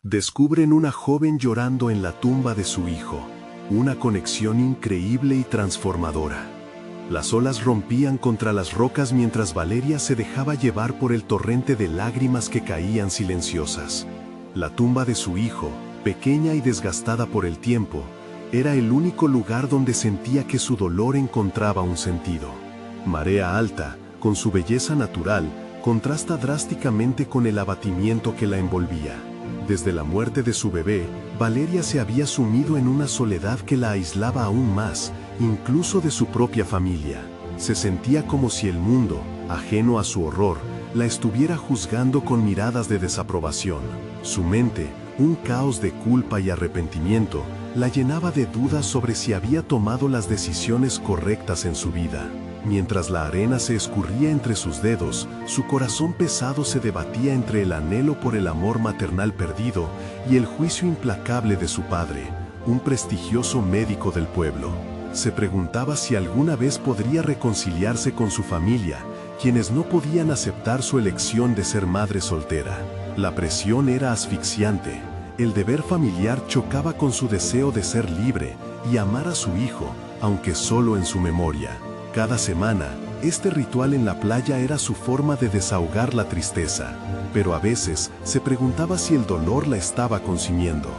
Descubren una joven llorando en la tumba de su hijo, una conexión increíble y transformadora. Las olas rompían contra las rocas mientras Valeria se dejaba llevar por el torrente de lágrimas que caían silenciosas. La tumba de su hijo, pequeña y desgastada por el tiempo, era el único lugar donde sentía que su dolor encontraba un sentido. Marea Alta, con su belleza natural, contrasta drásticamente con el abatimiento que la envolvía. Desde la muerte de su bebé, Valeria se había sumido en una soledad que la aislaba aún más, incluso de su propia familia. Se sentía como si el mundo, ajeno a su horror, la estuviera juzgando con miradas de desaprobación. Su mente, un caos de culpa y arrepentimiento, la llenaba de dudas sobre si había tomado las decisiones correctas en su vida. Mientras la arena se escurría entre sus dedos, su corazón pesado se debatía entre el anhelo por el amor maternal perdido y el juicio implacable de su padre, un prestigioso médico del pueblo. Se preguntaba si alguna vez podría reconciliarse con su familia, quienes no podían aceptar su elección de ser madre soltera. La presión era asfixiante. El deber familiar chocaba con su deseo de ser libre y amar a su hijo, aunque solo en su memoria. Cada semana, este ritual en la playa era su forma de desahogar la tristeza, pero a veces se preguntaba si el dolor la estaba consumiendo.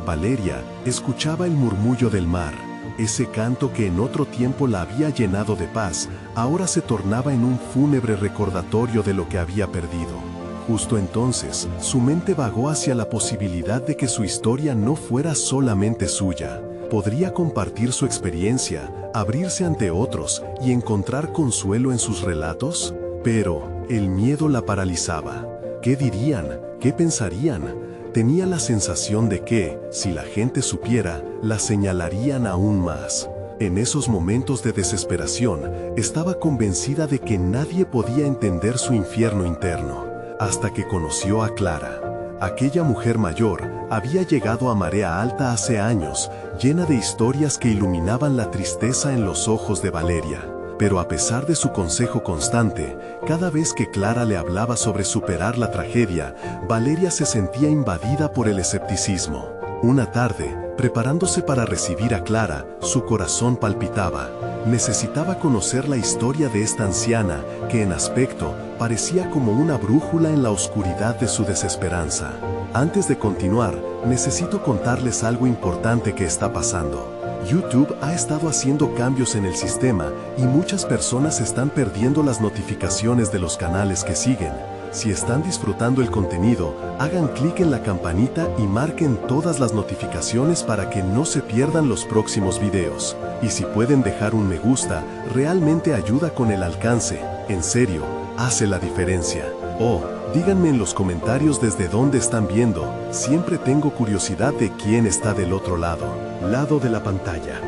Valeria escuchaba el murmullo del mar, ese canto que en otro tiempo la había llenado de paz, ahora se tornaba en un fúnebre recordatorio de lo que había perdido. Justo entonces, su mente vagó hacia la posibilidad de que su historia no fuera solamente suya. Podría compartir su experiencia, abrirse ante otros y encontrar consuelo en sus relatos, pero el miedo la paralizaba. ¿Qué dirían? ¿Qué pensarían? Tenía la sensación de que, si la gente supiera, la señalarían aún más. En esos momentos de desesperación, estaba convencida de que nadie podía entender su infierno interno, hasta que conoció a Clara. Aquella mujer mayor había llegado a Marea Alta hace años, llena de historias que iluminaban la tristeza en los ojos de Valeria. Pero a pesar de su consejo constante, cada vez que Clara le hablaba sobre superar la tragedia, Valeria se sentía invadida por el escepticismo. Una tarde, preparándose para recibir a Clara, su corazón palpitaba. Necesitaba conocer la historia de esta anciana, que en aspecto parecía como una brújula en la oscuridad de su desesperanza. Antes de continuar, necesito contarles algo importante que está pasando. YouTube ha estado haciendo cambios en el sistema y muchas personas están perdiendo las notificaciones de los canales que siguen. Si están disfrutando el contenido, hagan clic en la campanita y marquen todas las notificaciones para que no se pierdan los próximos videos. Y si pueden dejar un me gusta, realmente ayuda con el alcance. En serio, hace la diferencia. Oh, díganme en los comentarios desde dónde están viendo. Siempre tengo curiosidad de quién está del otro lado de la pantalla.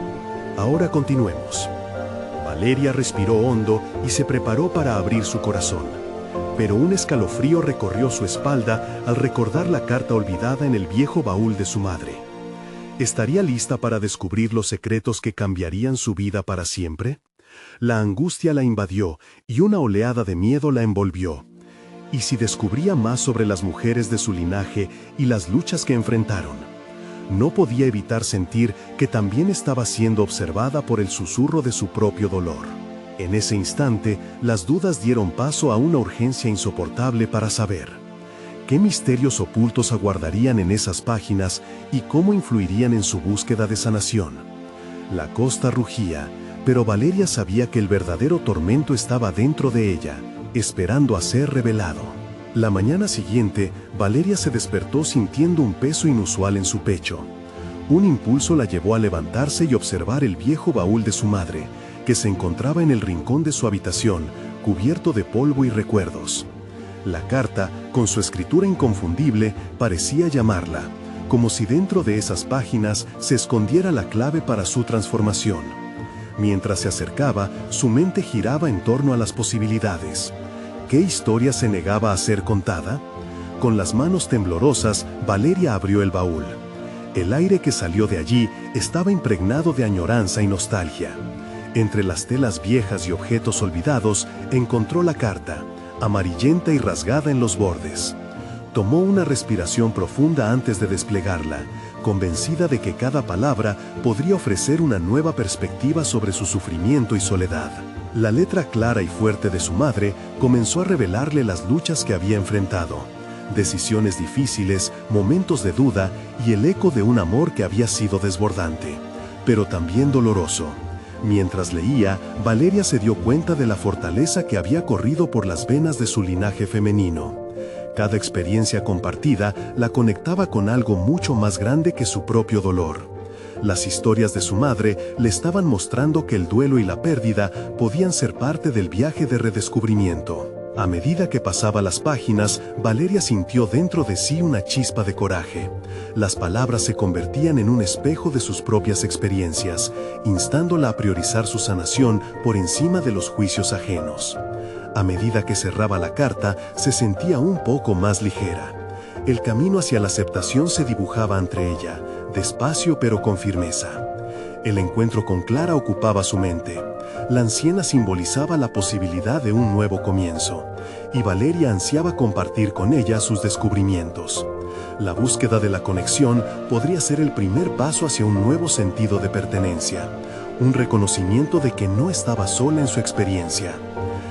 Ahora continuemos. Valeria respiró hondo y se preparó para abrir su corazón. Pero un escalofrío recorrió su espalda al recordar la carta olvidada en el viejo baúl de su madre. ¿Estaría lista para descubrir los secretos que cambiarían su vida para siempre? La angustia la invadió y una oleada de miedo la envolvió. ¿Y si descubría más sobre las mujeres de su linaje y las luchas que enfrentaron? No podía evitar sentir que también estaba siendo observada por el susurro de su propio dolor. En ese instante, las dudas dieron paso a una urgencia insoportable para saber qué misterios ocultos aguardarían en esas páginas y cómo influirían en su búsqueda de sanación. La costa rugía, pero Valeria sabía que el verdadero tormento estaba dentro de ella, esperando a ser revelado. La mañana siguiente, Valeria se despertó sintiendo un peso inusual en su pecho. Un impulso la llevó a levantarse y observar el viejo baúl de su madre, que se encontraba en el rincón de su habitación, cubierto de polvo y recuerdos. La carta, con su escritura inconfundible, parecía llamarla, como si dentro de esas páginas se escondiera la clave para su transformación. Mientras se acercaba, su mente giraba en torno a las posibilidades. ¿Qué historia se negaba a ser contada? Con las manos temblorosas, Valeria abrió el baúl. El aire que salió de allí estaba impregnado de añoranza y nostalgia. Entre las telas viejas y objetos olvidados, encontró la carta, amarillenta y rasgada en los bordes. Tomó una respiración profunda antes de desplegarla, convencida de que cada palabra podría ofrecer una nueva perspectiva sobre su sufrimiento y soledad. La letra clara y fuerte de su madre comenzó a revelarle las luchas que había enfrentado, decisiones difíciles, momentos de duda y el eco de un amor que había sido desbordante, pero también doloroso. Mientras leía, Valeria se dio cuenta de la fortaleza que había corrido por las venas de su linaje femenino. Cada experiencia compartida la conectaba con algo mucho más grande que su propio dolor. Las historias de su madre le estaban mostrando que el duelo y la pérdida podían ser parte del viaje de redescubrimiento. A medida que pasaba las páginas, Valeria sintió dentro de sí una chispa de coraje. Las palabras se convertían en un espejo de sus propias experiencias, instándola a priorizar su sanación por encima de los juicios ajenos. A medida que cerraba la carta, se sentía un poco más ligera. El camino hacia la aceptación se dibujaba ante ella, despacio pero con firmeza. El encuentro con Clara ocupaba su mente. La anciana simbolizaba la posibilidad de un nuevo comienzo, y Valeria ansiaba compartir con ella sus descubrimientos. La búsqueda de la conexión podría ser el primer paso hacia un nuevo sentido de pertenencia, un reconocimiento de que no estaba sola en su experiencia.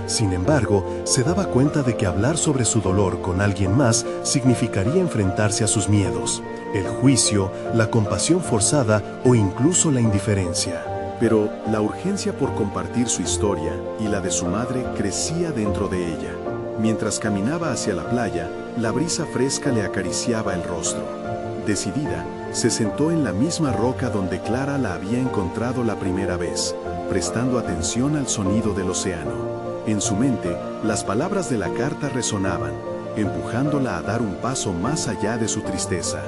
Sin embargo, se daba cuenta de que hablar sobre su dolor con alguien más significaría enfrentarse a sus miedos, el juicio, la compasión forzada o incluso la indiferencia. Pero la urgencia por compartir su historia y la de su madre crecía dentro de ella. Mientras caminaba hacia la playa, la brisa fresca le acariciaba el rostro. Decidida, se sentó en la misma roca donde Clara la había encontrado la primera vez, prestando atención al sonido del océano. En su mente, las palabras de la carta resonaban, empujándola a dar un paso más allá de su tristeza.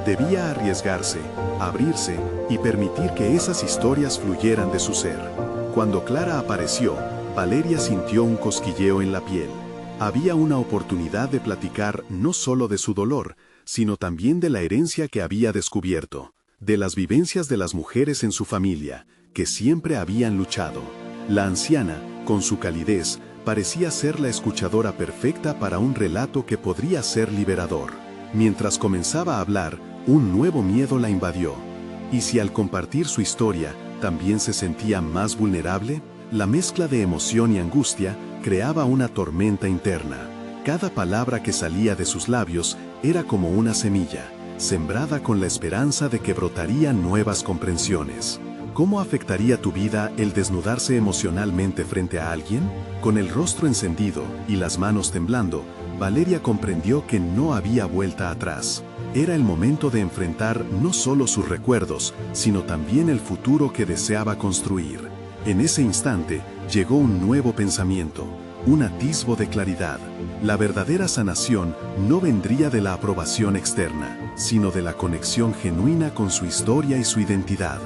Debía arriesgarse, abrirse y permitir que esas historias fluyeran de su ser. Cuando Clara apareció, Valeria sintió un cosquilleo en la piel. Había una oportunidad de platicar no solo de su dolor, sino también de la herencia que había descubierto, de las vivencias de las mujeres en su familia, que siempre habían luchado. La anciana, con su calidez, parecía ser la escuchadora perfecta para un relato que podría ser liberador. Mientras comenzaba a hablar, un nuevo miedo la invadió. ¿Y si al compartir su historia, también se sentía más vulnerable? La mezcla de emoción y angustia creaba una tormenta interna. Cada palabra que salía de sus labios era como una semilla, sembrada con la esperanza de que brotarían nuevas comprensiones. ¿Cómo afectaría tu vida el desnudarse emocionalmente frente a alguien? Con el rostro encendido y las manos temblando, Valeria comprendió que no había vuelta atrás. Era el momento de enfrentar no solo sus recuerdos, sino también el futuro que deseaba construir. En ese instante, llegó un nuevo pensamiento, un atisbo de claridad. La verdadera sanación no vendría de la aprobación externa, sino de la conexión genuina con su historia y su identidad.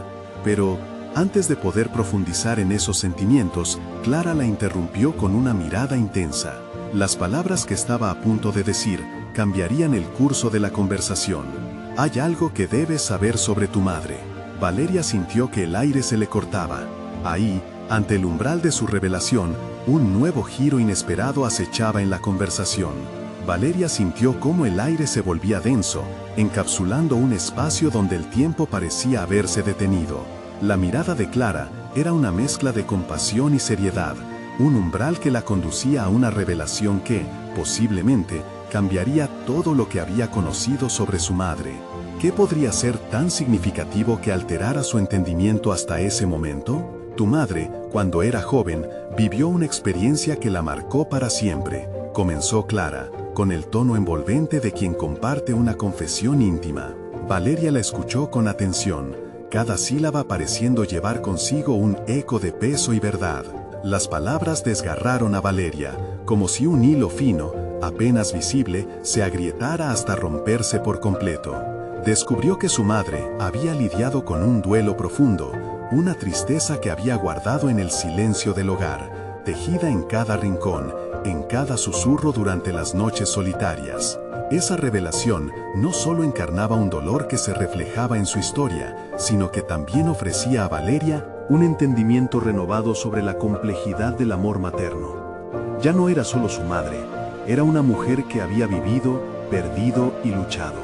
Pero, antes de poder profundizar en esos sentimientos, Clara la interrumpió con una mirada intensa. Las palabras que estaba a punto de decir cambiarían el curso de la conversación. Hay algo que debes saber sobre tu madre. Valeria sintió que el aire se le cortaba. Ahí, ante el umbral de su revelación, un nuevo giro inesperado acechaba en la conversación. Valeria sintió cómo el aire se volvía denso, encapsulando un espacio donde el tiempo parecía haberse detenido. La mirada de Clara era una mezcla de compasión y seriedad, un umbral que la conducía a una revelación que, posiblemente, cambiaría todo lo que había conocido sobre su madre. ¿Qué podría ser tan significativo que alterara su entendimiento hasta ese momento? Tu madre, cuando era joven, vivió una experiencia que la marcó para siempre, comenzó Clara, con el tono envolvente de quien comparte una confesión íntima. Valeria la escuchó con atención, cada sílaba pareciendo llevar consigo un eco de peso y verdad. Las palabras desgarraron a Valeria, como si un hilo fino, apenas visible, se agrietara hasta romperse por completo. Descubrió que su madre había lidiado con un duelo profundo, una tristeza que había guardado en el silencio del hogar, tejida en cada rincón, en cada susurro durante las noches solitarias. Esa revelación no solo encarnaba un dolor que se reflejaba en su historia, sino que también ofrecía a Valeria un entendimiento renovado sobre la complejidad del amor materno. Ya no era solo su madre, era una mujer que había vivido, perdido y luchado.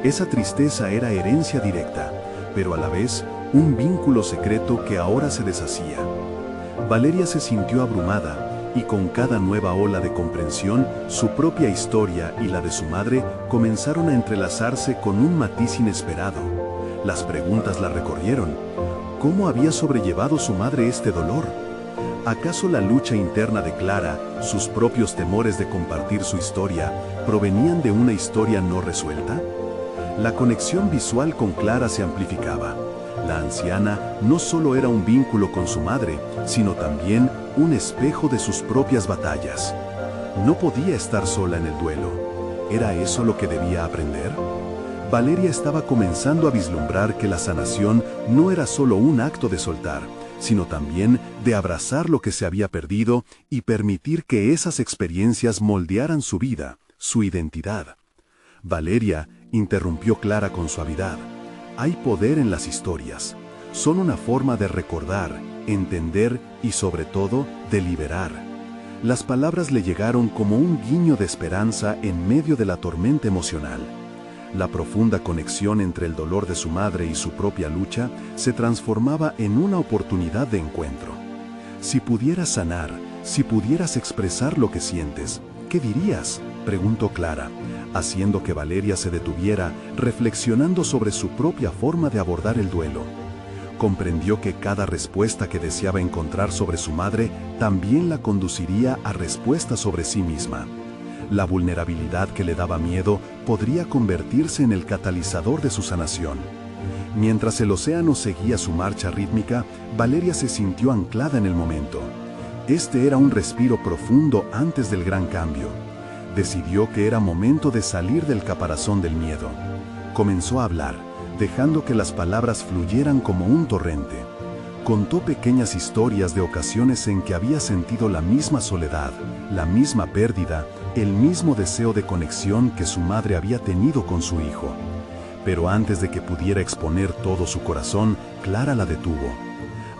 Esa tristeza era herencia directa, pero a la vez un vínculo secreto que ahora se deshacía. Valeria se sintió abrumada y con cada nueva ola de comprensión, su propia historia y la de su madre comenzaron a entrelazarse con un matiz inesperado. Las preguntas la recorrieron. ¿Cómo había sobrellevado su madre este dolor? ¿Acaso la lucha interna de Clara, sus propios temores de compartir su historia, provenían de una historia no resuelta? La conexión visual con Clara se amplificaba. La anciana no solo era un vínculo con su madre, sino también un espejo de sus propias batallas. No podía estar sola en el duelo. ¿Era eso lo que debía aprender? Valeria estaba comenzando a vislumbrar que la sanación no era solo un acto de soltar, sino también de abrazar lo que se había perdido y permitir que esas experiencias moldearan su vida, su identidad. Valeria interrumpió Clara con suavidad. Hay poder en las historias. Son una forma de recordar, entender y sobre todo de liberar. Las palabras le llegaron como un guiño de esperanza en medio de la tormenta emocional. La profunda conexión entre el dolor de su madre y su propia lucha se transformaba en una oportunidad de encuentro. Si pudieras sanar, si pudieras expresar lo que sientes, ¿qué dirías?, preguntó Clara, haciendo que Valeria se detuviera, reflexionando sobre su propia forma de abordar el duelo. Comprendió que cada respuesta que deseaba encontrar sobre su madre también la conduciría a respuestas sobre sí misma. La vulnerabilidad que le daba miedo podría convertirse en el catalizador de su sanación. Mientras el océano seguía su marcha rítmica, Valeria se sintió anclada en el momento. Este era un respiro profundo antes del gran cambio. Decidió que era momento de salir del caparazón del miedo. Comenzó a hablar, dejando que las palabras fluyeran como un torrente. Contó pequeñas historias de ocasiones en que había sentido la misma soledad, la misma pérdida, el mismo deseo de conexión que su madre había tenido con su hijo. Pero antes de que pudiera exponer todo su corazón, Clara la detuvo.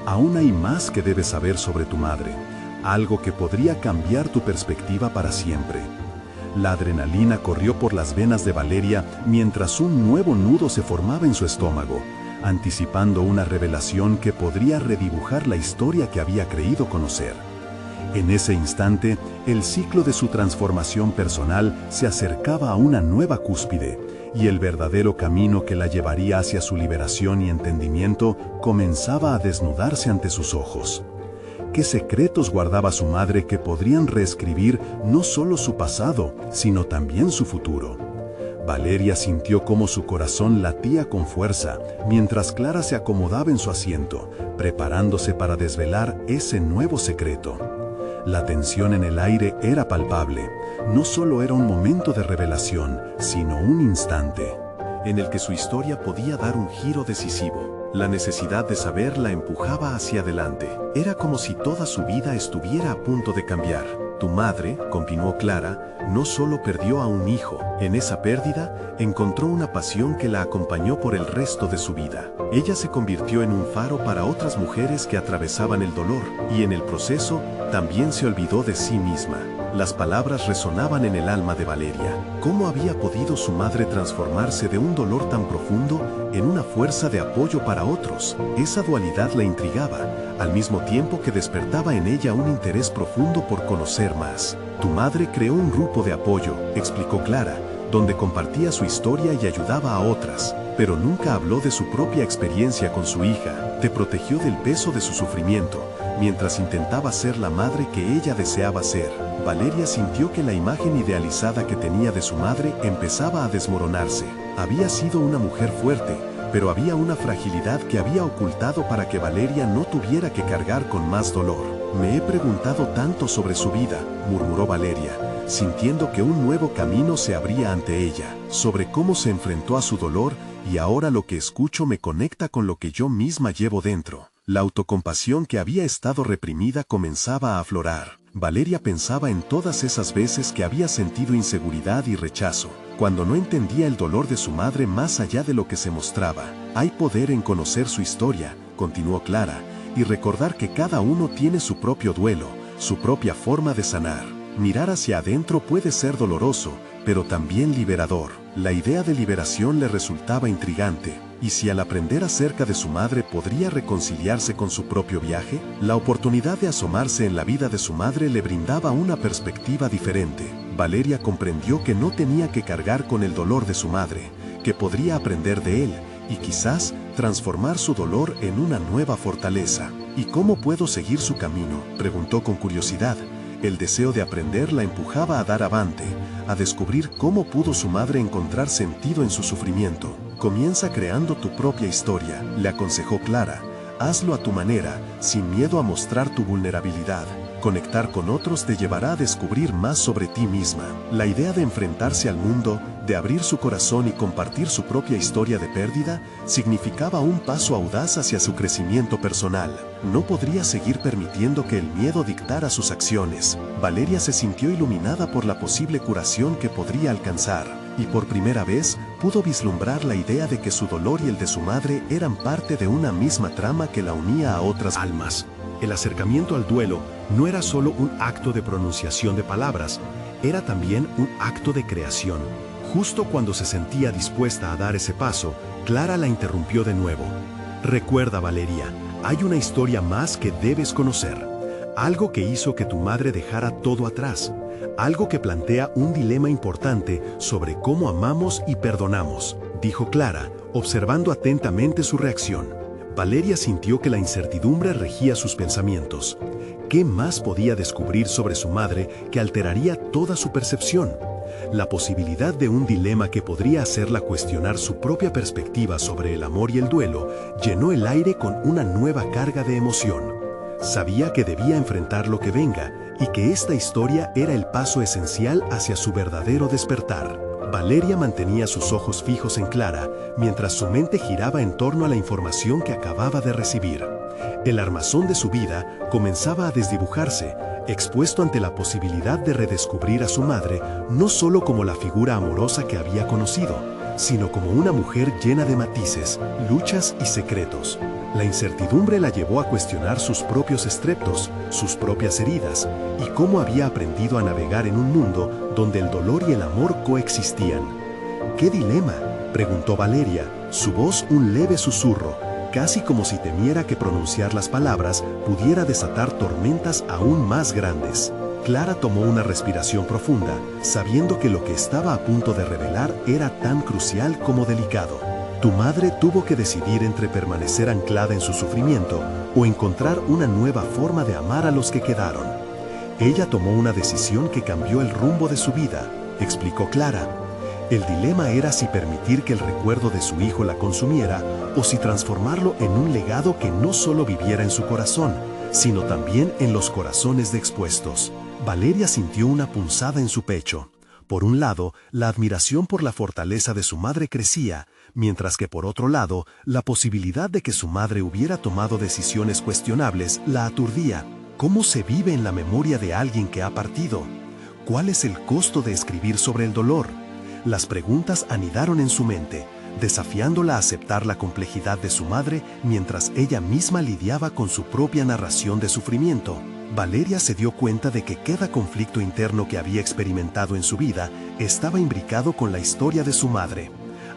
Aún hay más que debes saber sobre tu madre, algo que podría cambiar tu perspectiva para siempre. La adrenalina corrió por las venas de Valeria mientras un nuevo nudo se formaba en su estómago, anticipando una revelación que podría redibujar la historia que había creído conocer. En ese instante, el ciclo de su transformación personal se acercaba a una nueva cúspide, y el verdadero camino que la llevaría hacia su liberación y entendimiento comenzaba a desnudarse ante sus ojos. ¿Qué secretos guardaba su madre que podrían reescribir no solo su pasado, sino también su futuro? Valeria sintió cómo su corazón latía con fuerza, mientras Clara se acomodaba en su asiento, preparándose para desvelar ese nuevo secreto. La tensión en el aire era palpable. No solo era un momento de revelación, sino un instante en el que su historia podía dar un giro decisivo. La necesidad de saber la empujaba hacia adelante. Era como si toda su vida estuviera a punto de cambiar. Tu madre, continuó Clara, no solo perdió a un hijo. En esa pérdida, encontró una pasión que la acompañó por el resto de su vida. Ella se convirtió en un faro para otras mujeres que atravesaban el dolor, y en el proceso, también se olvidó de sí misma. Las palabras resonaban en el alma de Valeria. ¿Cómo había podido su madre transformarse de un dolor tan profundo en una fuerza de apoyo para otros? Esa dualidad la intrigaba, al mismo tiempo que despertaba en ella un interés profundo por conocer más. Tu madre creó un grupo de apoyo, explicó Clara, donde compartía su historia y ayudaba a otras, pero nunca habló de su propia experiencia con su hija. Te protegió del peso de su sufrimiento, mientras intentaba ser la madre que ella deseaba ser. Valeria sintió que la imagen idealizada que tenía de su madre empezaba a desmoronarse. Había sido una mujer fuerte, pero había una fragilidad que había ocultado para que Valeria no tuviera que cargar con más dolor. Me he preguntado tanto sobre su vida, murmuró Valeria, sintiendo que un nuevo camino se abría ante ella, sobre cómo se enfrentó a su dolor, y ahora lo que escucho me conecta con lo que yo misma llevo dentro. La autocompasión que había estado reprimida comenzaba a aflorar. Valeria pensaba en todas esas veces que había sentido inseguridad y rechazo, cuando no entendía el dolor de su madre más allá de lo que se mostraba. Hay poder en conocer su historia, continuó Clara, y recordar que cada uno tiene su propio duelo, su propia forma de sanar. Mirar hacia adentro puede ser doloroso, pero también liberador. La idea de liberación le resultaba intrigante, y si al aprender acerca de su madre podría reconciliarse con su propio viaje, la oportunidad de asomarse en la vida de su madre le brindaba una perspectiva diferente. Valeria comprendió que no tenía que cargar con el dolor de su madre, que podría aprender de él, y quizás transformar su dolor en una nueva fortaleza. ¿Y cómo puedo seguir su camino?, preguntó con curiosidad. El deseo de aprender la empujaba a dar avante, a descubrir cómo pudo su madre encontrar sentido en su sufrimiento. Comienza creando tu propia historia, le aconsejó Clara. Hazlo a tu manera, sin miedo a mostrar tu vulnerabilidad. Conectar con otros te llevará a descubrir más sobre ti misma. La idea de enfrentarse al mundo, de abrir su corazón y compartir su propia historia de pérdida, significaba un paso audaz hacia su crecimiento personal. No podría seguir permitiendo que el miedo dictara sus acciones. Valeria se sintió iluminada por la posible curación que podría alcanzar, y por primera vez pudo vislumbrar la idea de que su dolor y el de su madre eran parte de una misma trama que la unía a otras almas. El acercamiento al duelo no era solo un acto de pronunciación de palabras, era también un acto de creación. Justo cuando se sentía dispuesta a dar ese paso, Clara la interrumpió de nuevo. Recuerda, Valeria, hay una historia más que debes conocer. Algo que hizo que tu madre dejara todo atrás. Algo que plantea un dilema importante sobre cómo amamos y perdonamos, dijo Clara, observando atentamente su reacción. Valeria sintió que la incertidumbre regía sus pensamientos. ¿Qué más podía descubrir sobre su madre que alteraría toda su percepción? La posibilidad de un dilema que podría hacerla cuestionar su propia perspectiva sobre el amor y el duelo llenó el aire con una nueva carga de emoción. Sabía que debía enfrentar lo que venga y que esta historia era el paso esencial hacia su verdadero despertar. Valeria mantenía sus ojos fijos en Clara, mientras su mente giraba en torno a la información que acababa de recibir. El armazón de su vida comenzaba a desdibujarse, expuesto ante la posibilidad de redescubrir a su madre no solo como la figura amorosa que había conocido, sino como una mujer llena de matices, luchas y secretos. La incertidumbre la llevó a cuestionar sus propios estreptos, sus propias heridas, y cómo había aprendido a navegar en un mundo donde el dolor y el amor coexistían. ¿Qué dilema?, preguntó Valeria, su voz un leve susurro, casi como si temiera que pronunciar las palabras pudiera desatar tormentas aún más grandes. Clara tomó una respiración profunda, sabiendo que lo que estaba a punto de revelar era tan crucial como delicado. Tu madre tuvo que decidir entre permanecer anclada en su sufrimiento o encontrar una nueva forma de amar a los que quedaron. Ella tomó una decisión que cambió el rumbo de su vida, explicó Clara. El dilema era si permitir que el recuerdo de su hijo la consumiera o si transformarlo en un legado que no solo viviera en su corazón, sino también en los corazones de expuestos. Valeria sintió una punzada en su pecho. Por un lado, la admiración por la fortaleza de su madre crecía, mientras que por otro lado, la posibilidad de que su madre hubiera tomado decisiones cuestionables la aturdía. ¿Cómo se vive en la memoria de alguien que ha partido? ¿Cuál es el costo de escribir sobre el dolor? Las preguntas anidaron en su mente, desafiándola a aceptar la complejidad de su madre mientras ella misma lidiaba con su propia narración de sufrimiento. Valeria se dio cuenta de que cada conflicto interno que había experimentado en su vida estaba imbricado con la historia de su madre.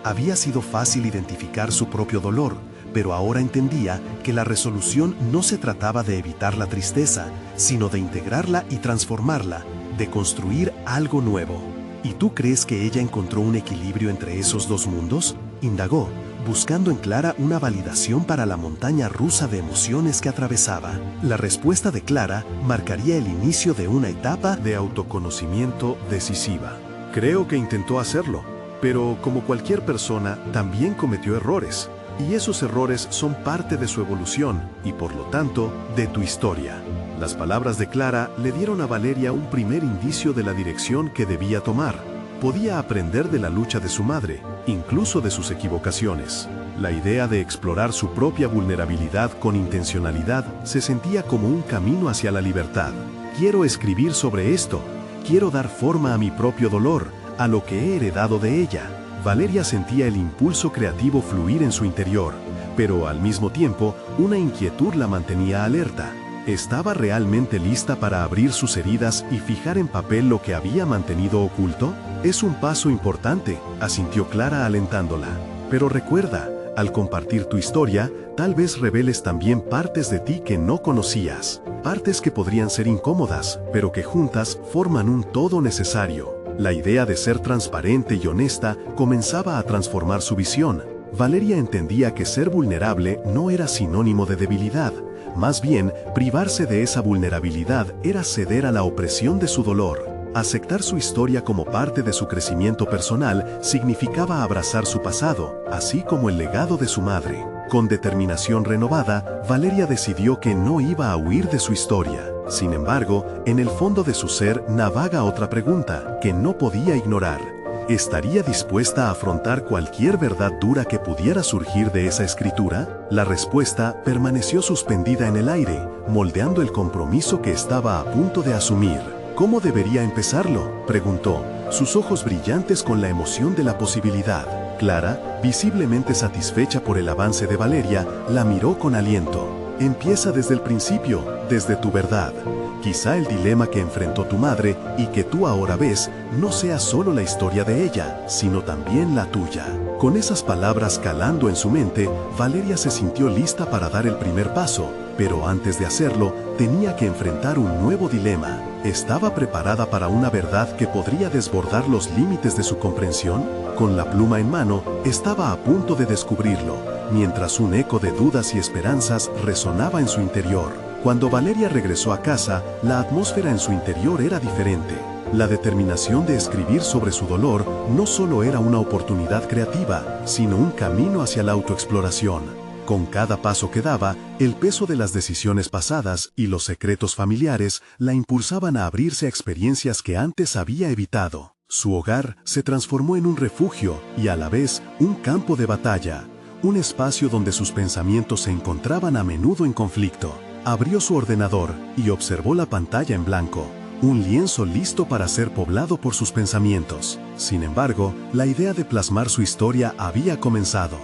Había sido fácil identificar su propio dolor, pero ahora entendía que la resolución no se trataba de evitar la tristeza, sino de integrarla y transformarla, de construir algo nuevo. ¿Y tú crees que ella encontró un equilibrio entre esos dos mundos?, indagó, buscando en Clara una validación para la montaña rusa de emociones que atravesaba. La respuesta de Clara marcaría el inicio de una etapa de autoconocimiento decisiva. Creo que intentó hacerlo, pero como cualquier persona, también cometió errores. Y esos errores son parte de su evolución y, por lo tanto, de tu historia. Las palabras de Clara le dieron a Valeria un primer indicio de la dirección que debía tomar. Podía aprender de la lucha de su madre, incluso de sus equivocaciones. La idea de explorar su propia vulnerabilidad con intencionalidad se sentía como un camino hacia la libertad. Quiero escribir sobre esto. Quiero dar forma a mi propio dolor, a lo que he heredado de ella. Valeria sentía el impulso creativo fluir en su interior, pero al mismo tiempo, una inquietud la mantenía alerta. ¿Estaba realmente lista para abrir sus heridas y fijar en papel lo que había mantenido oculto? Es un paso importante, asintió Clara alentándola. Pero recuerda, al compartir tu historia, tal vez reveles también partes de ti que no conocías. Partes que podrían ser incómodas, pero que juntas forman un todo necesario. La idea de ser transparente y honesta comenzaba a transformar su visión. Valeria entendía que ser vulnerable no era sinónimo de debilidad. Más bien, privarse de esa vulnerabilidad era ceder a la opresión de su dolor. Aceptar su historia como parte de su crecimiento personal significaba abrazar su pasado, así como el legado de su madre. Con determinación renovada, Valeria decidió que no iba a huir de su historia. Sin embargo, en el fondo de su ser navega otra pregunta, que no podía ignorar. ¿Estaría dispuesta a afrontar cualquier verdad dura que pudiera surgir de esa escritura? La respuesta permaneció suspendida en el aire, moldeando el compromiso que estaba a punto de asumir. ¿Cómo debería empezarlo?, preguntó, sus ojos brillantes con la emoción de la posibilidad. Clara, visiblemente satisfecha por el avance de Valeria, la miró con aliento. Empieza desde el principio, desde tu verdad. Quizá el dilema que enfrentó tu madre y que tú ahora ves no sea solo la historia de ella, sino también la tuya. Con esas palabras calando en su mente, Valeria se sintió lista para dar el primer paso, pero antes de hacerlo, tenía que enfrentar un nuevo dilema. ¿Estaba preparada para una verdad que podría desbordar los límites de su comprensión? Con la pluma en mano, estaba a punto de descubrirlo, mientras un eco de dudas y esperanzas resonaba en su interior. Cuando Valeria regresó a casa, la atmósfera en su interior era diferente. La determinación de escribir sobre su dolor no solo era una oportunidad creativa, sino un camino hacia la autoexploración. Con cada paso que daba, el peso de las decisiones pasadas y los secretos familiares la impulsaban a abrirse a experiencias que antes había evitado. Su hogar se transformó en un refugio y a la vez un campo de batalla, un espacio donde sus pensamientos se encontraban a menudo en conflicto. Abrió su ordenador y observó la pantalla en blanco, un lienzo listo para ser poblado por sus pensamientos. Sin embargo, la idea de plasmar su historia había comenzado.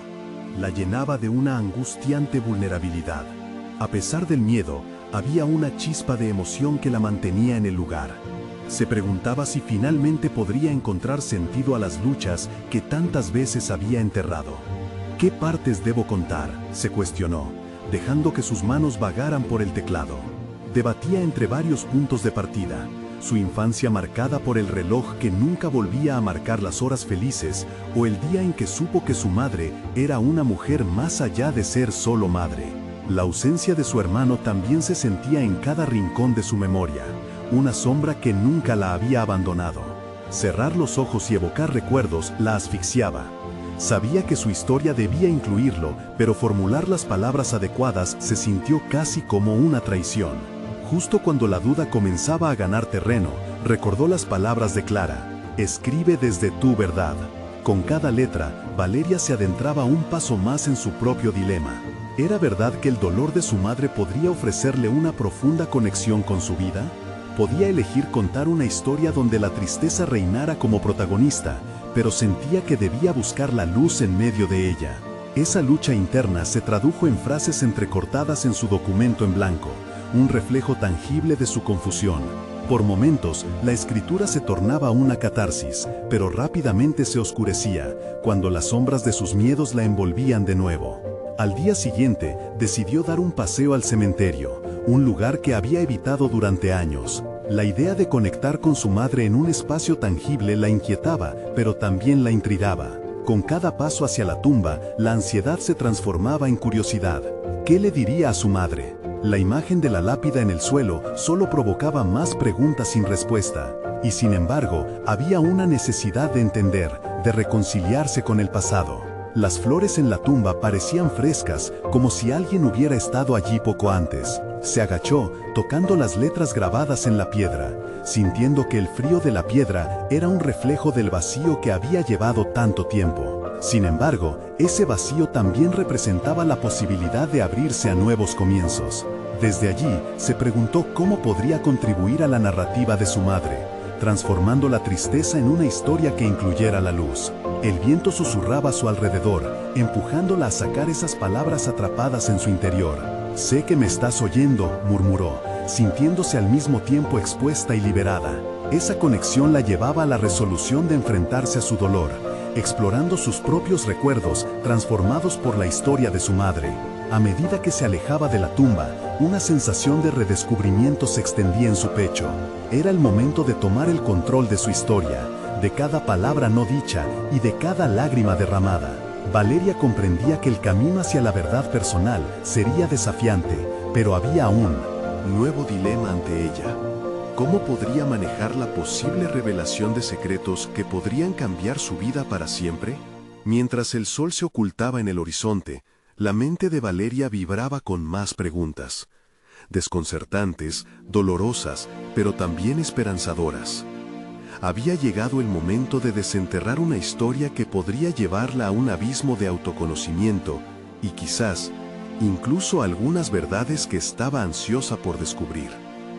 La llenaba de una angustiante vulnerabilidad. A pesar del miedo, había una chispa de emoción que la mantenía en el lugar. Se preguntaba si finalmente podría encontrar sentido a las luchas que tantas veces había enterrado. ¿Qué partes debo contar?, se cuestionó, dejando que sus manos vagaran por el teclado. Debatía entre varios puntos de partida. Su infancia marcada por el reloj que nunca volvía a marcar las horas felices, o el día en que supo que su madre era una mujer más allá de ser solo madre. La ausencia de su hermano también se sentía en cada rincón de su memoria, una sombra que nunca la había abandonado. Cerrar los ojos y evocar recuerdos la asfixiaba. Sabía que su historia debía incluirlo, pero formular las palabras adecuadas se sintió casi como una traición. Justo cuando la duda comenzaba a ganar terreno, recordó las palabras de Clara: escribe desde tu verdad. Con cada letra, Valeria se adentraba un paso más en su propio dilema. ¿Era verdad que el dolor de su madre podría ofrecerle una profunda conexión con su vida? Podía elegir contar una historia donde la tristeza reinara como protagonista, pero sentía que debía buscar la luz en medio de ella. Esa lucha interna se tradujo en frases entrecortadas en su documento en blanco, un reflejo tangible de su confusión. Por momentos, la escritura se tornaba una catarsis, pero rápidamente se oscurecía, cuando las sombras de sus miedos la envolvían de nuevo. Al día siguiente, decidió dar un paseo al cementerio, un lugar que había evitado durante años. La idea de conectar con su madre en un espacio tangible la inquietaba, pero también la intrigaba. Con cada paso hacia la tumba, la ansiedad se transformaba en curiosidad. ¿Qué le diría a su madre? La imagen de la lápida en el suelo solo provocaba más preguntas sin respuesta. Y sin embargo, había una necesidad de entender, de reconciliarse con el pasado. Las flores en la tumba parecían frescas, como si alguien hubiera estado allí poco antes. Se agachó, tocando las letras grabadas en la piedra, sintiendo que el frío de la piedra era un reflejo del vacío que había llevado tanto tiempo. Sin embargo, ese vacío también representaba la posibilidad de abrirse a nuevos comienzos. Desde allí, se preguntó cómo podría contribuir a la narrativa de su madre, transformando la tristeza en una historia que incluyera la luz. El viento susurraba a su alrededor, empujándola a sacar esas palabras atrapadas en su interior. Sé que me estás oyendo, murmuró, sintiéndose al mismo tiempo expuesta y liberada. Esa conexión la llevaba a la resolución de enfrentarse a su dolor, explorando sus propios recuerdos transformados por la historia de su madre. A medida que se alejaba de la tumba, una sensación de redescubrimiento se extendía en su pecho. Era el momento de tomar el control de su historia, de cada palabra no dicha y de cada lágrima derramada. Valeria comprendía que el camino hacia la verdad personal sería desafiante, pero había un nuevo dilema ante ella. ¿Cómo podría manejar la posible revelación de secretos que podrían cambiar su vida para siempre? Mientras el sol se ocultaba en el horizonte, la mente de Valeria vibraba con más preguntas, desconcertantes, dolorosas, pero también esperanzadoras. Había llegado el momento de desenterrar una historia que podría llevarla a un abismo de autoconocimiento y quizás, incluso algunas verdades que estaba ansiosa por descubrir.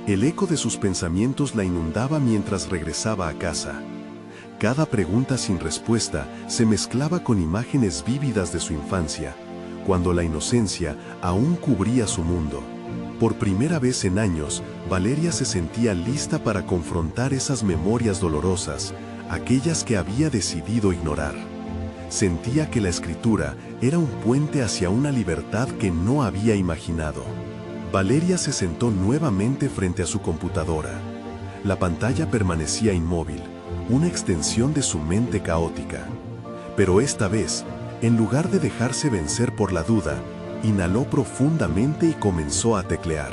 El eco de sus pensamientos la inundaba mientras regresaba a casa. Cada pregunta sin respuesta se mezclaba con imágenes vívidas de su infancia, cuando la inocencia aún cubría su mundo. Por primera vez en años, Valeria se sentía lista para confrontar esas memorias dolorosas, aquellas que había decidido ignorar. Sentía que la escritura era un puente hacia una libertad que no había imaginado. Valeria se sentó nuevamente frente a su computadora. La pantalla permanecía inmóvil, una extensión de su mente caótica. Pero esta vez, en lugar de dejarse vencer por la duda, inhaló profundamente y comenzó a teclear.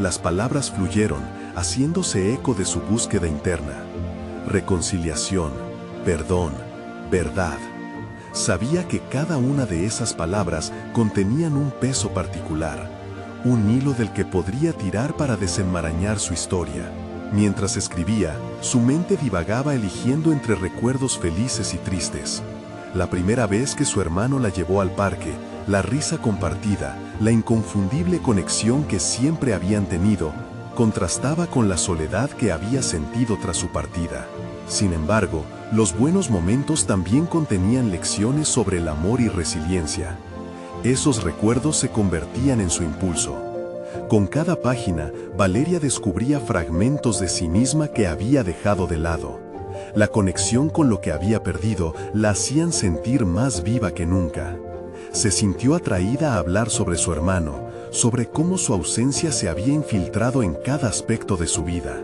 Las palabras fluyeron, haciéndose eco de su búsqueda interna. Reconciliación, perdón, verdad. Sabía que cada una de esas palabras contenían un peso particular, un hilo del que podría tirar para desenmarañar su historia. Mientras escribía, su mente divagaba eligiendo entre recuerdos felices y tristes. La primera vez que su hermano la llevó al parque, la risa compartida, la inconfundible conexión que siempre habían tenido, contrastaba con la soledad que había sentido tras su partida. Sin embargo, los buenos momentos también contenían lecciones sobre el amor y resiliencia. Esos recuerdos se convertían en su impulso. Con cada página, Valeria descubría fragmentos de sí misma que había dejado de lado. La conexión con lo que había perdido la hacían sentir más viva que nunca. Se sintió atraída a hablar sobre su hermano, sobre cómo su ausencia se había infiltrado en cada aspecto de su vida.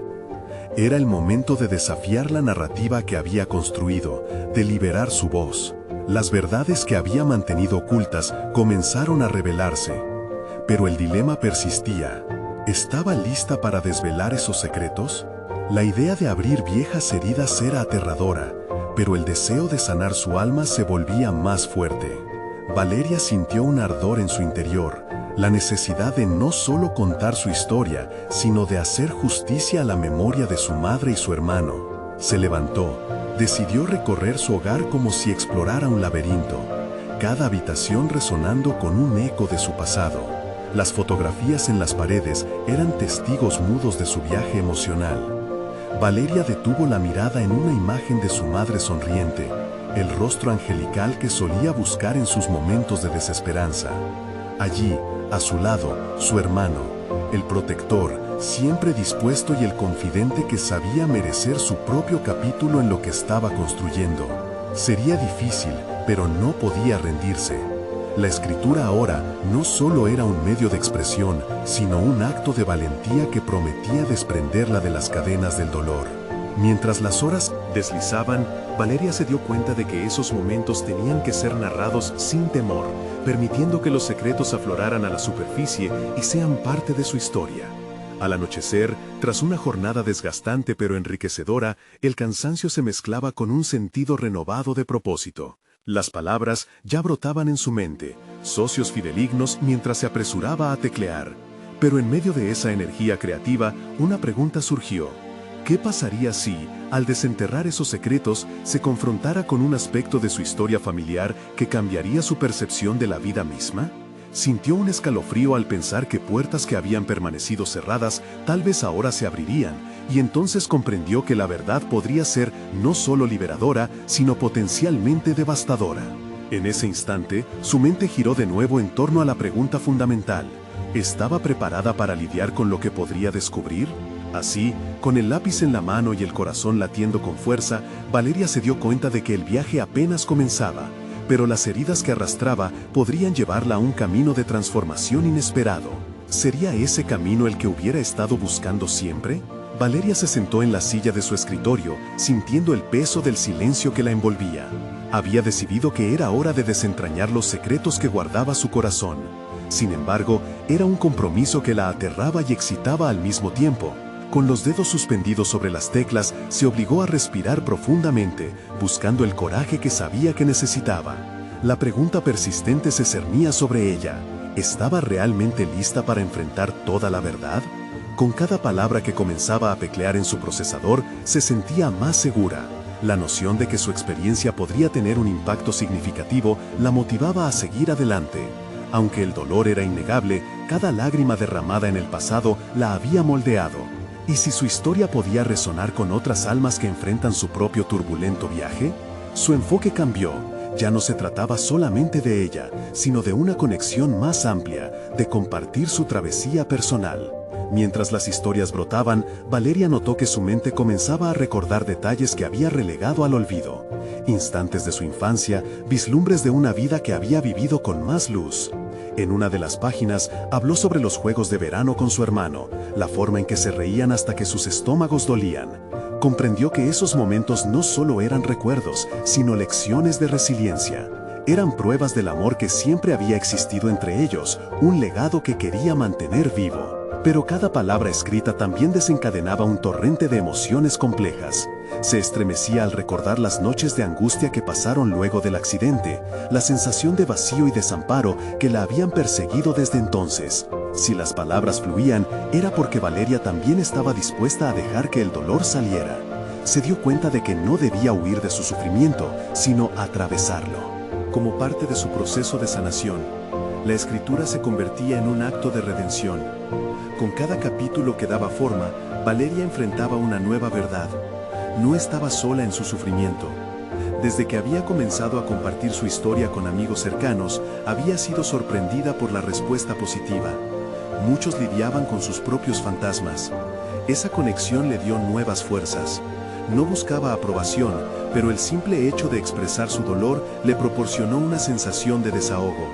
Era el momento de desafiar la narrativa que había construido, de liberar su voz. Las verdades que había mantenido ocultas comenzaron a revelarse. Pero el dilema persistía. ¿Estaba lista para desvelar esos secretos? La idea de abrir viejas heridas era aterradora, pero el deseo de sanar su alma se volvía más fuerte. Valeria sintió un ardor en su interior, la necesidad de no solo contar su historia, sino de hacer justicia a la memoria de su madre y su hermano. Se levantó, decidió recorrer su hogar como si explorara un laberinto, cada habitación resonando con un eco de su pasado. Las fotografías en las paredes eran testigos mudos de su viaje emocional. Valeria detuvo la mirada en una imagen de su madre sonriente, el rostro angelical que solía buscar en sus momentos de desesperanza. Allí, a su lado, su hermano, el protector, siempre dispuesto y el confidente que sabía merecer su propio capítulo en lo que estaba construyendo. Sería difícil, pero no podía rendirse. La escritura ahora no solo era un medio de expresión, sino un acto de valentía que prometía desprenderla de las cadenas del dolor. Mientras las horas deslizaban, Valeria se dio cuenta de que esos momentos tenían que ser narrados sin temor, permitiendo que los secretos afloraran a la superficie y sean parte de su historia. Al anochecer, tras una jornada desgastante pero enriquecedora, el cansancio se mezclaba con un sentido renovado de propósito. Las palabras ya brotaban en su mente, socios fidelignos mientras se apresuraba a teclear. Pero en medio de esa energía creativa, una pregunta surgió. ¿Qué pasaría si, al desenterrar esos secretos, se confrontara con un aspecto de su historia familiar que cambiaría su percepción de la vida misma? Sintió un escalofrío al pensar que puertas que habían permanecido cerradas tal vez ahora se abrirían, y entonces comprendió que la verdad podría ser no solo liberadora, sino potencialmente devastadora. En ese instante, su mente giró de nuevo en torno a la pregunta fundamental: ¿Estaba preparada para lidiar con lo que podría descubrir? Así, con el lápiz en la mano y el corazón latiendo con fuerza, Valeria se dio cuenta de que el viaje apenas comenzaba, pero las heridas que arrastraba podrían llevarla a un camino de transformación inesperado. ¿Sería ese camino el que hubiera estado buscando siempre? Valeria se sentó en la silla de su escritorio, sintiendo el peso del silencio que la envolvía. Había decidido que era hora de desentrañar los secretos que guardaba su corazón. Sin embargo, era un compromiso que la aterraba y excitaba al mismo tiempo. Con los dedos suspendidos sobre las teclas, se obligó a respirar profundamente, buscando el coraje que sabía que necesitaba. La pregunta persistente se cernía sobre ella. ¿Estaba realmente lista para enfrentar toda la verdad? Con cada palabra que comenzaba a teclear en su procesador, se sentía más segura. La noción de que su experiencia podría tener un impacto significativo la motivaba a seguir adelante. Aunque el dolor era innegable, cada lágrima derramada en el pasado la había moldeado. ¿Y si su historia podía resonar con otras almas que enfrentan su propio turbulento viaje? Su enfoque cambió. Ya no se trataba solamente de ella, sino de una conexión más amplia, de compartir su travesía personal. Mientras las historias brotaban, Valeria notó que su mente comenzaba a recordar detalles que había relegado al olvido. Instantes de su infancia, vislumbres de una vida que había vivido con más luz. En una de las páginas, habló sobre los juegos de verano con su hermano, la forma en que se reían hasta que sus estómagos dolían. Comprendió que esos momentos no solo eran recuerdos, sino lecciones de resiliencia. Eran pruebas del amor que siempre había existido entre ellos, un legado que quería mantener vivo. Pero cada palabra escrita también desencadenaba un torrente de emociones complejas. Se estremecía al recordar las noches de angustia que pasaron luego del accidente, la sensación de vacío y desamparo que la habían perseguido desde entonces. Si las palabras fluían, era porque Valeria también estaba dispuesta a dejar que el dolor saliera. Se dio cuenta de que no debía huir de su sufrimiento, sino atravesarlo. Como parte de su proceso de sanación, la escritura se convertía en un acto de redención. Con cada capítulo que daba forma, Valeria enfrentaba una nueva verdad. No estaba sola en su sufrimiento. Desde que había comenzado a compartir su historia con amigos cercanos, había sido sorprendida por la respuesta positiva. Muchos lidiaban con sus propios fantasmas. Esa conexión le dio nuevas fuerzas. No buscaba aprobación, pero el simple hecho de expresar su dolor le proporcionó una sensación de desahogo.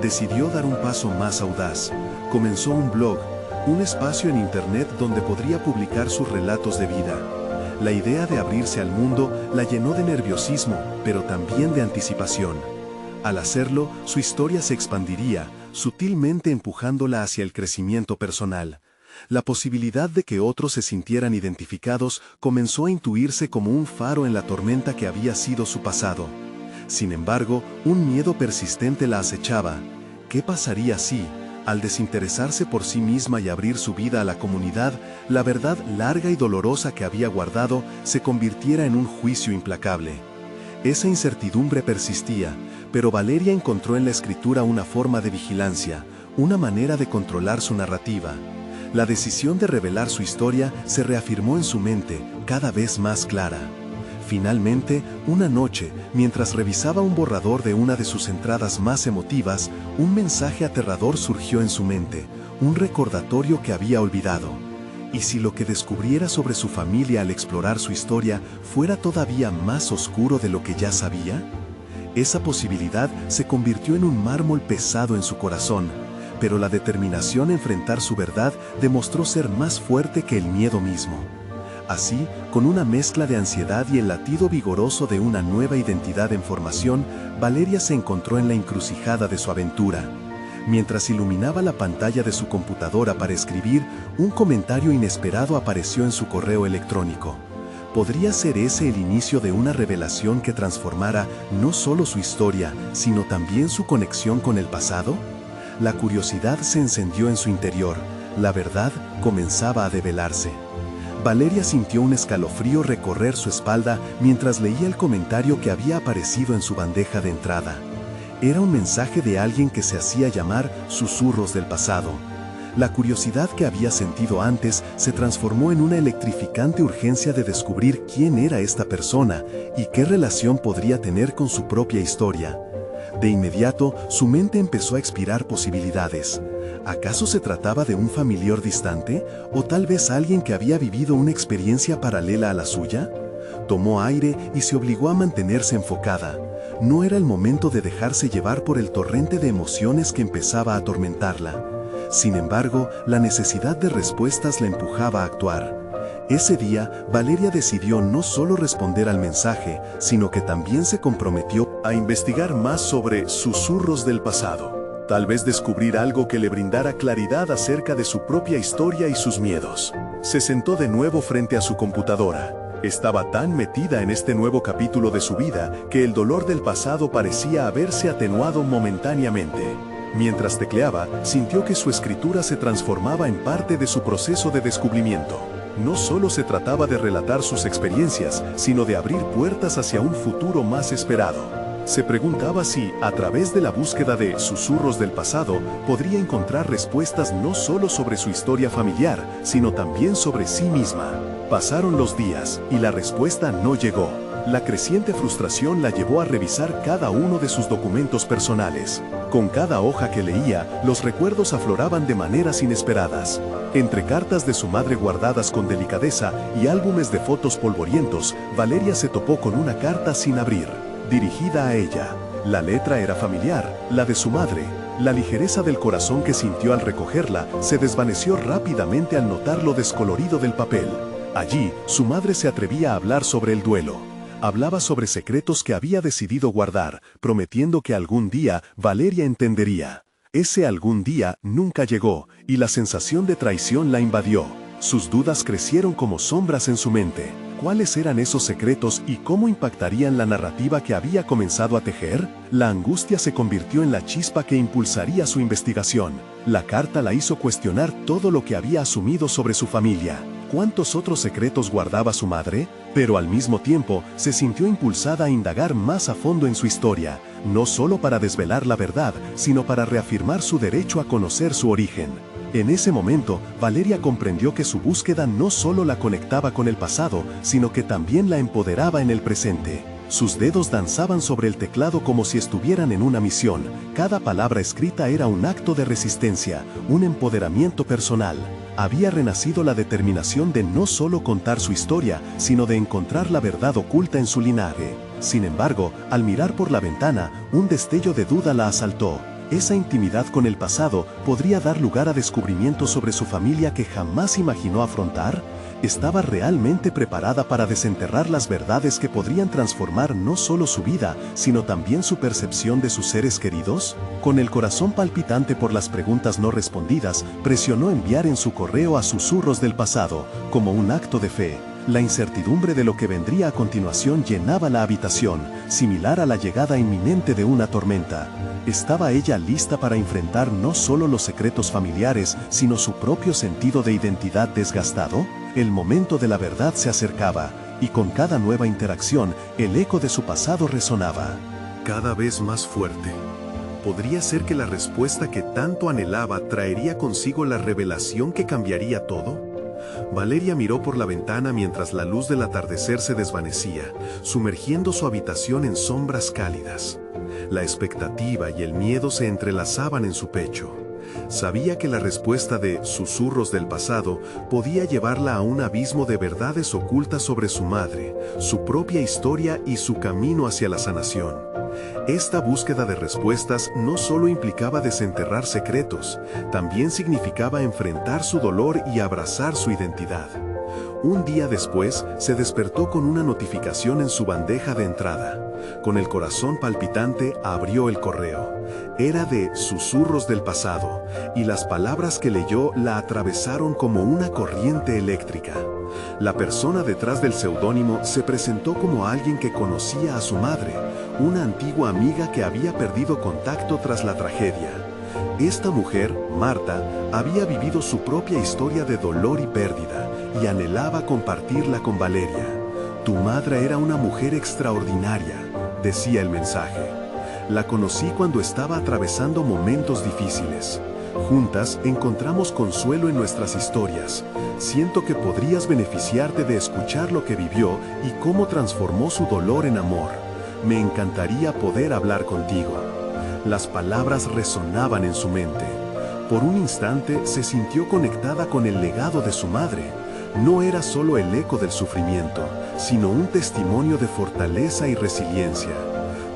Decidió dar un paso más audaz. Comenzó un blog, un espacio en internet donde podría publicar sus relatos de vida. La idea de abrirse al mundo la llenó de nerviosismo, pero también de anticipación. Al hacerlo, su historia se expandiría, sutilmente empujándola hacia el crecimiento personal. La posibilidad de que otros se sintieran identificados comenzó a intuirse como un faro en la tormenta que había sido su pasado. Sin embargo, un miedo persistente la acechaba. ¿Qué pasaría si, al desinteresarse por sí misma y abrir su vida a la comunidad, la verdad larga y dolorosa que había guardado se convirtiera en un juicio implacable? Esa incertidumbre persistía, pero Valeria encontró en la escritura una forma de vigilancia, una manera de controlar su narrativa. La decisión de revelar su historia se reafirmó en su mente, cada vez más clara. Finalmente, una noche, mientras revisaba un borrador de una de sus entradas más emotivas, un mensaje aterrador surgió en su mente, un recordatorio que había olvidado. ¿Y si lo que descubriera sobre su familia al explorar su historia fuera todavía más oscuro de lo que ya sabía? Esa posibilidad se convirtió en un mármol pesado en su corazón, pero la determinación a enfrentar su verdad demostró ser más fuerte que el miedo mismo. Así, con una mezcla de ansiedad y el latido vigoroso de una nueva identidad en formación, Valeria se encontró en la encrucijada de su aventura. Mientras iluminaba la pantalla de su computadora para escribir, un comentario inesperado apareció en su correo electrónico. ¿Podría ser ese el inicio de una revelación que transformara no solo su historia, sino también su conexión con el pasado? La curiosidad se encendió en su interior. La verdad comenzaba a develarse. Valeria sintió un escalofrío recorrer su espalda mientras leía el comentario que había aparecido en su bandeja de entrada. Era un mensaje de alguien que se hacía llamar Susurros del Pasado. La curiosidad que había sentido antes se transformó en una electrificante urgencia de descubrir quién era esta persona y qué relación podría tener con su propia historia. De inmediato, su mente empezó a expirar posibilidades. ¿Acaso se trataba de un familiar distante? ¿O tal vez alguien que había vivido una experiencia paralela a la suya? Tomó aire y se obligó a mantenerse enfocada. No era el momento de dejarse llevar por el torrente de emociones que empezaba a atormentarla. Sin embargo, la necesidad de respuestas la empujaba a actuar. Ese día, Valeria decidió no solo responder al mensaje, sino que también se comprometió a investigar más sobre susurros del pasado. Tal vez descubrir algo que le brindara claridad acerca de su propia historia y sus miedos. Se sentó de nuevo frente a su computadora. Estaba tan metida en este nuevo capítulo de su vida que el dolor del pasado parecía haberse atenuado momentáneamente. Mientras tecleaba, sintió que su escritura se transformaba en parte de su proceso de descubrimiento. No solo se trataba de relatar sus experiencias, sino de abrir puertas hacia un futuro más esperado. Se preguntaba si, a través de la búsqueda de susurros del pasado, podría encontrar respuestas no solo sobre su historia familiar, sino también sobre sí misma. Pasaron los días, y la respuesta no llegó. La creciente frustración la llevó a revisar cada uno de sus documentos personales. Con cada hoja que leía, los recuerdos afloraban de maneras inesperadas. Entre cartas de su madre guardadas con delicadeza y álbumes de fotos polvorientos, Valeria se topó con una carta sin abrir, dirigida a ella. La letra era familiar, la de su madre. La ligereza del corazón que sintió al recogerla se desvaneció rápidamente al notar lo descolorido del papel. Allí, su madre se atrevía a hablar sobre el duelo. Hablaba sobre secretos que había decidido guardar, prometiendo que algún día Valeria entendería. Ese algún día nunca llegó, y la sensación de traición la invadió. Sus dudas crecieron como sombras en su mente. ¿Cuáles eran esos secretos y cómo impactarían la narrativa que había comenzado a tejer? La angustia se convirtió en la chispa que impulsaría su investigación. La carta la hizo cuestionar todo lo que había asumido sobre su familia. ¿Cuántos otros secretos guardaba su madre? Pero al mismo tiempo, se sintió impulsada a indagar más a fondo en su historia, no solo para desvelar la verdad, sino para reafirmar su derecho a conocer su origen. En ese momento, Valeria comprendió que su búsqueda no solo la conectaba con el pasado, sino que también la empoderaba en el presente. Sus dedos danzaban sobre el teclado como si estuvieran en una misión. Cada palabra escrita era un acto de resistencia, un empoderamiento personal. Había renacido la determinación de no solo contar su historia, sino de encontrar la verdad oculta en su linaje. Sin embargo, al mirar por la ventana, un destello de duda la asaltó. Esa intimidad con el pasado podría dar lugar a descubrimientos sobre su familia que jamás imaginó afrontar. ¿Estaba realmente preparada para desenterrar las verdades que podrían transformar no solo su vida, sino también su percepción de sus seres queridos? Con el corazón palpitante por las preguntas no respondidas, presionó enviar en su correo a Susurros del Pasado, como un acto de fe. La incertidumbre de lo que vendría a continuación llenaba la habitación, similar a la llegada inminente de una tormenta. ¿Estaba ella lista para enfrentar no solo los secretos familiares, sino su propio sentido de identidad desgastado? El momento de la verdad se acercaba, y con cada nueva interacción, el eco de su pasado resonaba. Cada vez más fuerte. ¿Podría ser que la respuesta que tanto anhelaba traería consigo la revelación que cambiaría todo? Valeria miró por la ventana mientras la luz del atardecer se desvanecía, sumergiendo su habitación en sombras cálidas. La expectativa y el miedo se entrelazaban en su pecho. Sabía que la respuesta de Susurros del Pasado podía llevarla a un abismo de verdades ocultas sobre su madre, su propia historia y su camino hacia la sanación. Esta búsqueda de respuestas no solo implicaba desenterrar secretos, también significaba enfrentar su dolor y abrazar su identidad. Un día después, se despertó con una notificación en su bandeja de entrada. Con el corazón palpitante, abrió el correo. Era de Susurros del Pasado, y las palabras que leyó la atravesaron como una corriente eléctrica. La persona detrás del seudónimo se presentó como alguien que conocía a su madre, una antigua amiga que había perdido contacto tras la tragedia. Esta mujer, Marta, había vivido su propia historia de dolor y pérdida, y anhelaba compartirla con Valeria. Tu madre era una mujer extraordinaria, decía el mensaje. La conocí cuando estaba atravesando momentos difíciles. Juntas encontramos consuelo en nuestras historias. Siento que podrías beneficiarte de escuchar lo que vivió y cómo transformó su dolor en amor. Me encantaría poder hablar contigo. Las palabras resonaban en su mente. Por un instante se sintió conectada con el legado de su madre. No era solo el eco del sufrimiento, sino un testimonio de fortaleza y resiliencia.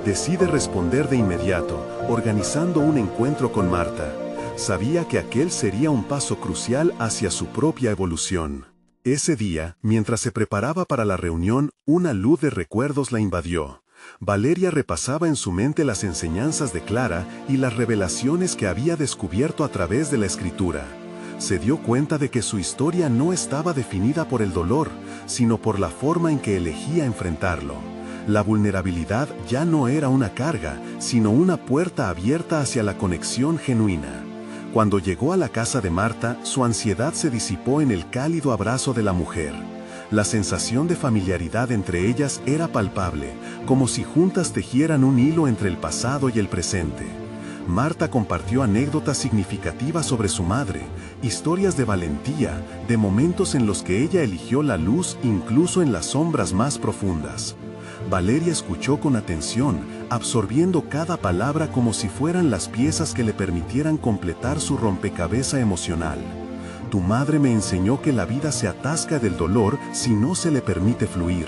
Decide responder de inmediato, organizando un encuentro con Marta. Sabía que aquel sería un paso crucial hacia su propia evolución. Ese día, mientras se preparaba para la reunión, una luz de recuerdos la invadió. Valeria repasaba en su mente las enseñanzas de Clara y las revelaciones que había descubierto a través de la escritura. Se dio cuenta de que su historia no estaba definida por el dolor, sino por la forma en que elegía enfrentarlo. La vulnerabilidad ya no era una carga, sino una puerta abierta hacia la conexión genuina. Cuando llegó a la casa de Marta, su ansiedad se disipó en el cálido abrazo de la mujer. La sensación de familiaridad entre ellas era palpable, como si juntas tejieran un hilo entre el pasado y el presente. Marta compartió anécdotas significativas sobre su madre, historias de valentía, de momentos en los que ella eligió la luz incluso en las sombras más profundas. Valeria escuchó con atención, absorbiendo cada palabra como si fueran las piezas que le permitieran completar su rompecabezas emocional. Tu madre me enseñó que la vida se atasca del dolor si no se le permite fluir.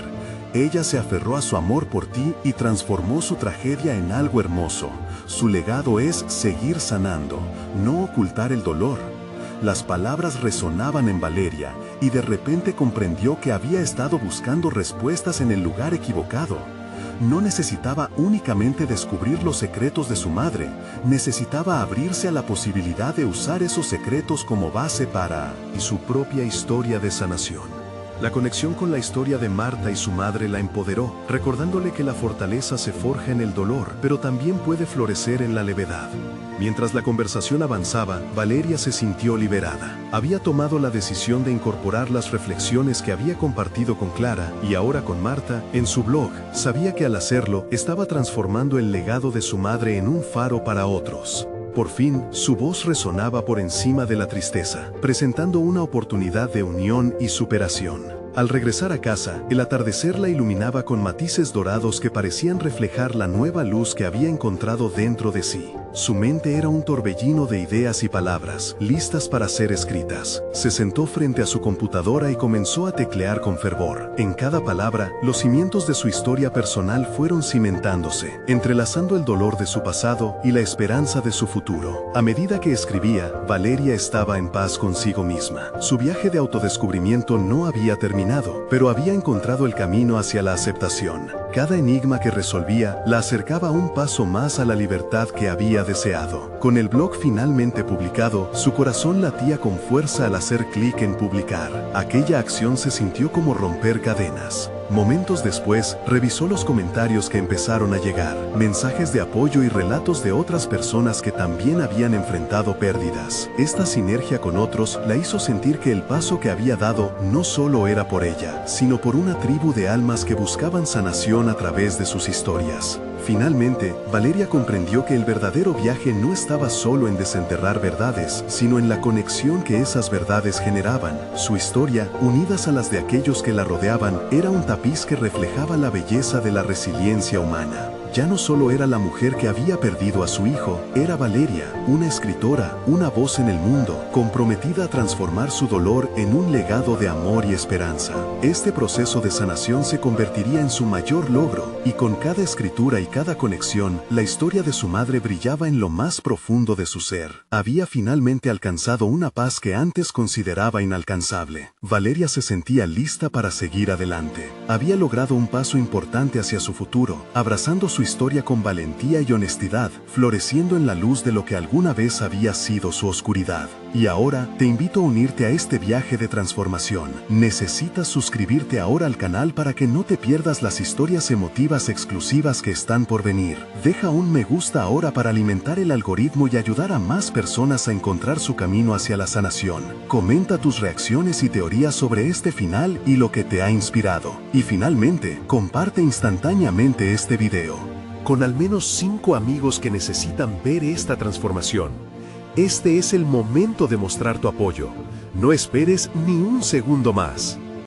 Ella se aferró a su amor por ti y transformó su tragedia en algo hermoso. Su legado es seguir sanando, no ocultar el dolor. Las palabras resonaban en Valeria, y de repente comprendió que había estado buscando respuestas en el lugar equivocado. No necesitaba únicamente descubrir los secretos de su madre, necesitaba abrirse a la posibilidad de usar esos secretos como base para su propia historia de sanación. La conexión con la historia de Marta y su madre la empoderó, recordándole que la fortaleza se forja en el dolor, pero también puede florecer en la levedad. Mientras la conversación avanzaba, Valeria se sintió liberada. Había tomado la decisión de incorporar las reflexiones que había compartido con Clara y ahora con Marta en su blog. Sabía que al hacerlo, estaba transformando el legado de su madre en un faro para otros. Por fin, su voz resonaba por encima de la tristeza, presentando una oportunidad de unión y superación. Al regresar a casa, el atardecer la iluminaba con matices dorados que parecían reflejar la nueva luz que había encontrado dentro de sí. Su mente era un torbellino de ideas y palabras, listas para ser escritas. Se sentó frente a su computadora y comenzó a teclear con fervor. En cada palabra, los cimientos de su historia personal fueron cimentándose, entrelazando el dolor de su pasado y la esperanza de su futuro. A medida que escribía, Valeria estaba en paz consigo misma. Su viaje de autodescubrimiento no había terminado, pero había encontrado el camino hacia la aceptación. Cada enigma que resolvía la acercaba un paso más a la libertad que había deseado. Con el blog finalmente publicado, su corazón latía con fuerza al hacer clic en publicar. Aquella acción se sintió como romper cadenas. Momentos después, revisó los comentarios que empezaron a llegar, mensajes de apoyo y relatos de otras personas que también habían enfrentado pérdidas. Esta sinergia con otros la hizo sentir que el paso que había dado no solo era por ella, sino por una tribu de almas que buscaban sanación a través de sus historias. Finalmente, Valeria comprendió que el verdadero viaje no estaba solo en desenterrar verdades, sino en la conexión que esas verdades generaban. Su historia, unidas a las de aquellos que la rodeaban, era un tapiz que reflejaba la belleza de la resiliencia humana. Ya no solo era la mujer que había perdido a su hijo, era Valeria, una escritora, una voz en el mundo, comprometida a transformar su dolor en un legado de amor y esperanza. Este proceso de sanación se convertiría en su mayor logro, y con cada escritura y cada conexión, la historia de su madre brillaba en lo más profundo de su ser. Había finalmente alcanzado una paz que antes consideraba inalcanzable. Valeria se sentía lista para seguir adelante. Había logrado un paso importante hacia su futuro, abrazando su historia con valentía y honestidad, floreciendo en la luz de lo que alguna vez había sido su oscuridad. Y ahora, te invito a unirte a este viaje de transformación. Necesitas suscribirte ahora al canal para que no te pierdas las historias emotivas exclusivas que están por venir. Deja un me gusta ahora para alimentar el algoritmo y ayudar a más personas a encontrar su camino hacia la sanación. Comenta tus reacciones y teorías sobre este final y lo que te ha inspirado. Y finalmente, comparte instantáneamente este video con al menos 5 amigos que necesitan ver esta transformación. Este es el momento de mostrar tu apoyo. No esperes ni un segundo más.